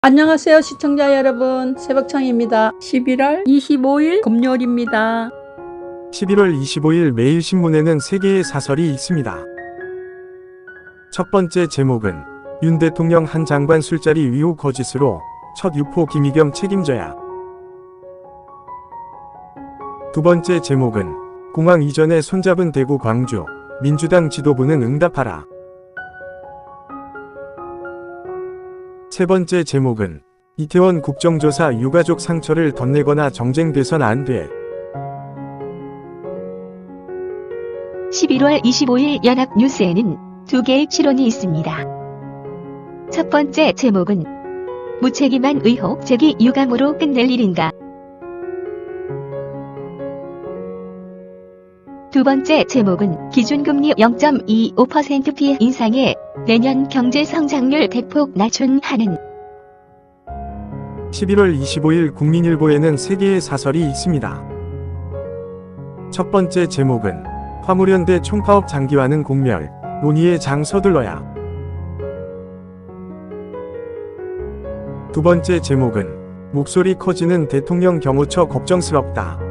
안녕하세요 시청자 여러분, 새벽창입니다. 11월 25일 금요일입니다. 11월 25일 매일 신문에는 3개의 사설이 있습니다. 첫 번째 제목은 윤 대통령 한 장관 술자리 위호 거짓으로 첫 유포 김의겸 책임져야. 두 번째 제목은 공항 이전에 손잡은 대구 광주 민주당 지도부는 응답하라. 세 번째 제목은 이태원 국정조사 유가족 상처를 덧내거나 정쟁돼선 안 돼. 11월 25일 연합뉴스에는 두 개의 실론이 있습니다. 첫 번째 제목은 무책임한 의혹 제기 유감으로 끝낼 일인가. 두 번째 제목은 기준금리 0.25% 피해 인상에 내년 경제 성장률 대폭 낮춘하는. 11월 25일 국민일보에는 3개의 사설이 있습니다. 첫 번째 제목은 화물연대 총파업 장기화는 공멸, 논의의 장 서둘러야. 두 번째 제목은 목소리 커지는 대통령 경호처 걱정스럽다.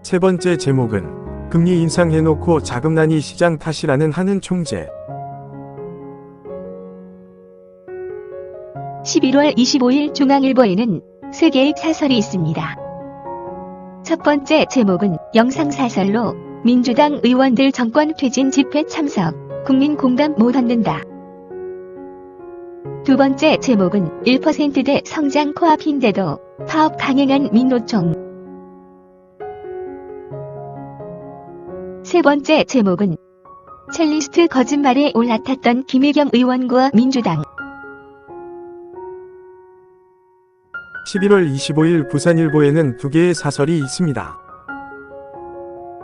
세 번째 제목은 금리 인상해놓고 자금난이 시장 탓이라는 한은 총재. 11월 25일 중앙일보에는 3개의 사설이 있습니다. 첫 번째 제목은 영상사설로 민주당 의원들 정권 퇴진 집회 참석, 국민 공감 못 얻는다. 두 번째 제목은 1%대 성장 코앞인데도 파업 강행한 민노총. 세 번째 제목은 첼리스트 거짓말에 올라탔던 김의겸 의원과 민주당. 11월 25일 부산일보에는 2개의 사설이 있습니다.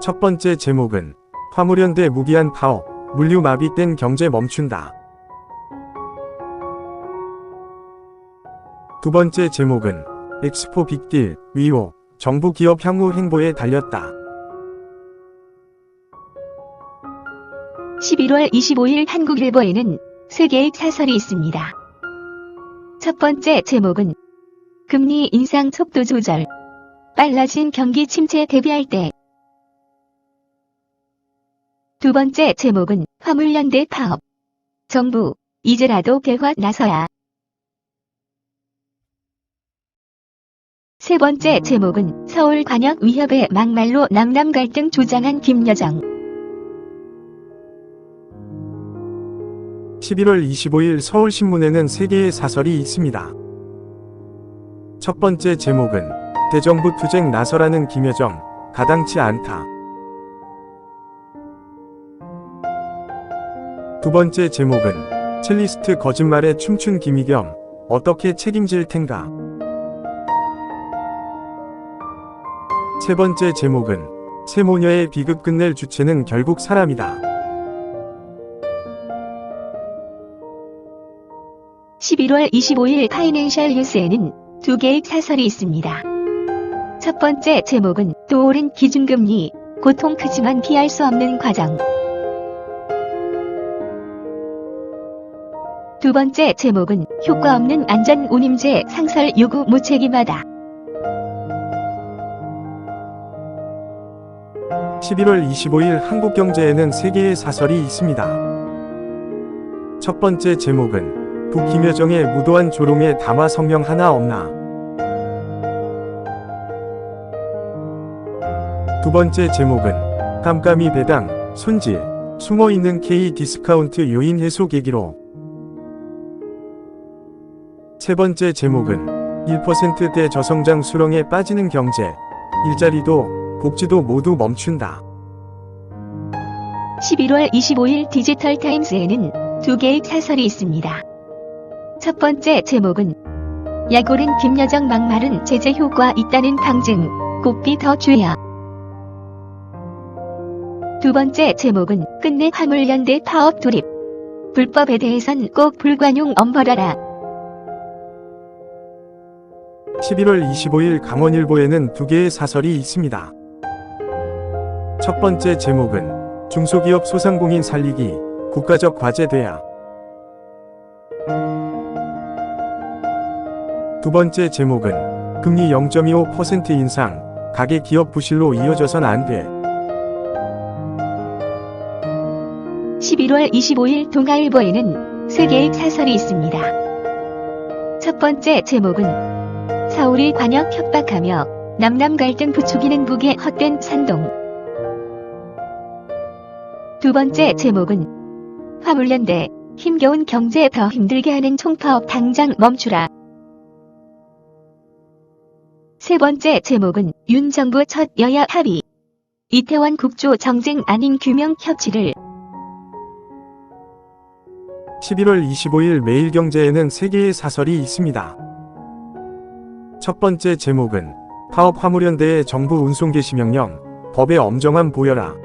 첫 번째 제목은 화물연대 무기한 파업, 물류 마비된 경제 멈춘다. 두 번째 제목은 엑스포 빅딜, 위호, 정부 기업 향후 행보에 달렸다. 11월 25일 한국일보에는 3개의 사설이 있습니다. 첫 번째 제목은 금리 인상 속도 조절, 빨라진 경기 침체 대비할 때. 두 번째 제목은 화물연대 파업, 정부 이제라도 개화 나서야. 세 번째 제목은 서울관역 위협에 막말로 남남 갈등 주장한 김여정. 11월 25일 서울신문에는 3개의 사설이 있습니다. 첫 번째 제목은 대정부 투쟁 나서라는 김여정, 가당치 않다. 두 번째 제목은 첼리스트 거짓말에 춤춘 김의겸, 어떻게 책임질 텐가. 세 번째 제목은 세모녀의 비극 끝낼 주체는 결국 사람이다. 11월 25일 파이낸셜 뉴스에는 2개의 사설이 있습니다. 첫 번째 제목은 또 오른 기준금리, 고통 크지만 피할 수 없는 과정. 두 번째 제목은 효과 없는 안전운임제 상설 요구 무책임하다. 11월 25일 한국경제에는 3개의 사설이 있습니다. 첫 번째 제목은 북 김여정의 무도한 조롱에 담화 성명 하나 없나. 두 번째 제목은 깜깜이 배당, 손질, 숨어있는 K 디스카운트 요인 해소 계기로. 세 번째 제목은 1%대 저성장 수렁에 빠지는 경제, 일자리도 복지도 모두 멈춘다. 11월 25일 디지털타임스에는 2개의 사설이 있습니다. 첫 번째 제목은 약오른 김여정 막말은 제재 효과 있다는 방증, 곱비 더 주여. 두 번째 제목은 끝내 화물연대 파업 돌입, 불법에 대해선 꼭 불관용 엄벌하라. 11월 25일 강원일보에는 2개의 사설이 있습니다. 첫 번째 제목은 중소기업 소상공인 살리기, 국가적 과제 돼야. 두 번째 제목은 금리 0.25% 인상, 가계 기업 부실로 이어져선 안 돼. 11월 25일 동아일보에는 세 개의 사설이 있습니다. 첫 번째 제목은 서울이 관역 협박하며 남남 갈등 부추기는 북의 헛된 선동. 두 번째 제목은 화물연대 힘겨운 경제 더 힘들게 하는 총파업 당장 멈추라. 세 번째 제목은 윤 정부 첫 여야 합의. 이태원 국조 정쟁 아닌 규명 협치를. 11월 25일 매일경제에는 세 개의 사설이 있습니다. 첫 번째 제목은 파업 화물연대의 정부 운송 개시 명령, 법의 엄정함 보여라.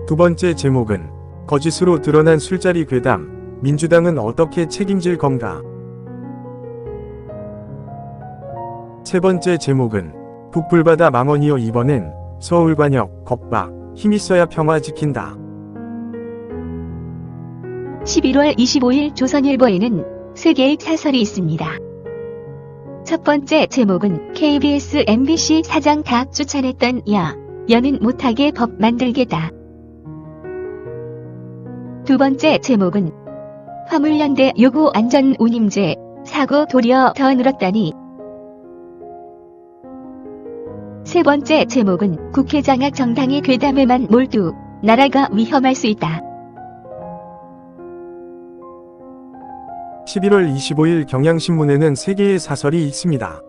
두 번째 제목은 거짓으로 드러난 술자리 괴담, 민주당은 어떻게 책임질 건가. 세 번째 제목은 북불바다 망언이어 이번엔 서울관역 겁박, 힘있어야 평화 지킨다. 11월 25일 조선일보에는 세 개의 사설이 있습니다. 첫 번째 제목은 KBS, MBC 사장 다 추천했던 여는 못하게 법 만들겠다. 두 번째 제목은 화물연대 요구 안전 운임제, 사고 도리어 더 늘었다니. 세 번째 제목은 국회 장악 정당의 괴담에만 몰두, 나라가 위험할 수 있다. 11월 25일 경향신문에는 세 개의 사설이 있습니다.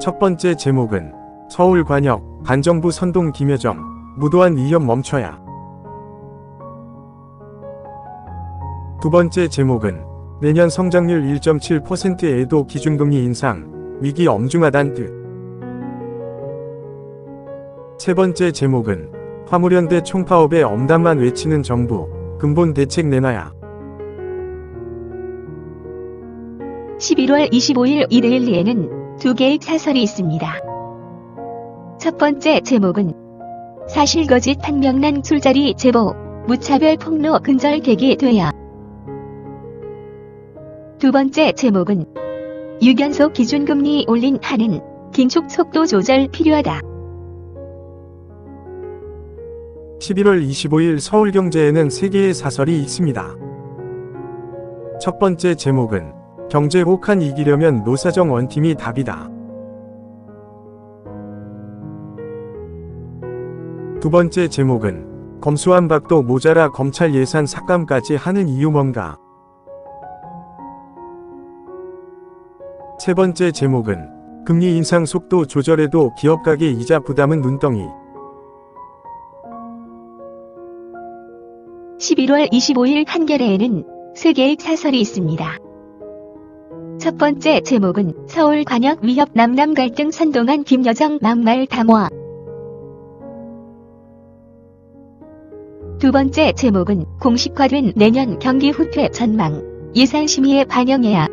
첫 번째 제목은 서울관역, 반정부 선동 김여정, 무도한 위협 멈춰야. 두 번째 제목은 내년 성장률 1.7%에도 기준금리 인상, 위기 엄중하단 뜻. 세 번째 제목은 화물연대 총파업에 엄담만 외치는 정부, 근본 대책 내놔야. 11월 25일 이데일리에는 두 개의 사설이 있습니다. 첫 번째 제목은 사실거짓 판명난 술자리 제보, 무차별 폭로 근절되게 돼야. 두 번째 제목은 유견소 기준금리 올린 한은 긴축 속도 조절 필요하다. 11월 25일 서울경제에는 세 개의 사설이 있습니다. 첫 번째 제목은 경제 혹한 이기려면 노사정 원팀이 답이다. 두 번째 제목은 검수한 박도 모자라 검찰 예산 삭감까지 하는 이유 뭔가. 세 번째 제목은 금리 인상 속도 조절해도 기업 가계 이자 부담은 눈덩이. 11월 25일 한겨레에는 세 개의 사설이 있습니다. 첫 번째 제목은 서울관역 위협 남남 갈등 선동한 김여정 막말 담화. 두 번째 제목은 공식화된 내년 경기 후퇴 전망, 예산 심의에 반영해야.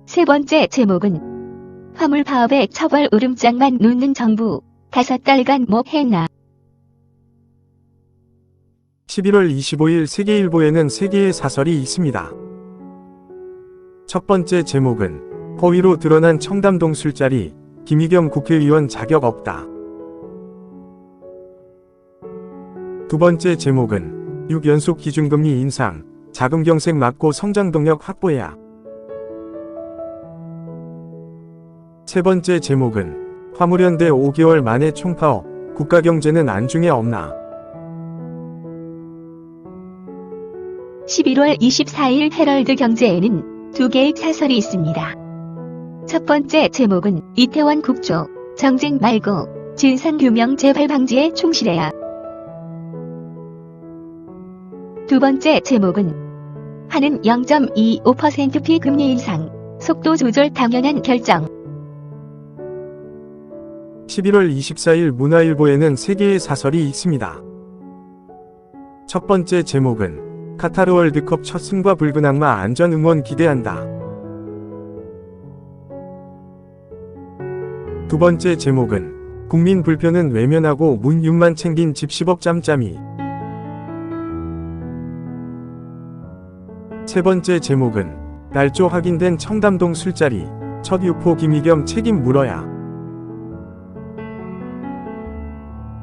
세 번째 제목은 화물 파업에 처벌 울음장만 놓는 정부, 5달간 뭐 했나. 11월 25일 세계일보에는 세 개의 사설이 있습니다. 첫 번째 제목은 허위로 드러난 청담동 술자리, 김의겸 국회의원 자격 없다. 두 번째 제목은 6연속 기준금리 인상, 자금경색 막고 성장동력 확보해야. 세 번째 제목은 화물연대 5개월 만에 총파업, 국가경제는 안중에 없나. 11월 24일 헤럴드 경제에는 두 개의 사설이 있습니다. 첫 번째 제목은 이태원 국조, 정쟁 말고 진상규명 재발 방지에 충실해야. 두 번째 제목은 한은 0.25% 금리 인상, 속도 조절 당연한 결정. 11월 24일 문화일보에는 세 개의 사설이 있습니다. 첫 번째 제목은 카타르 월드컵 첫 승과 붉은 악마 안전 응원 기대한다. 두 번째 제목은 국민 불편은 외면하고 문 6만 챙긴 집 10억 짬짬이. 세 번째 제목은 날조 확인된 청담동 술자리, 첫 유포 김희겸 책임 물어야.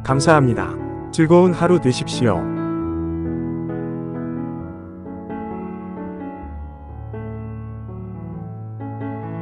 감사합니다. 즐거운 하루 되십시오.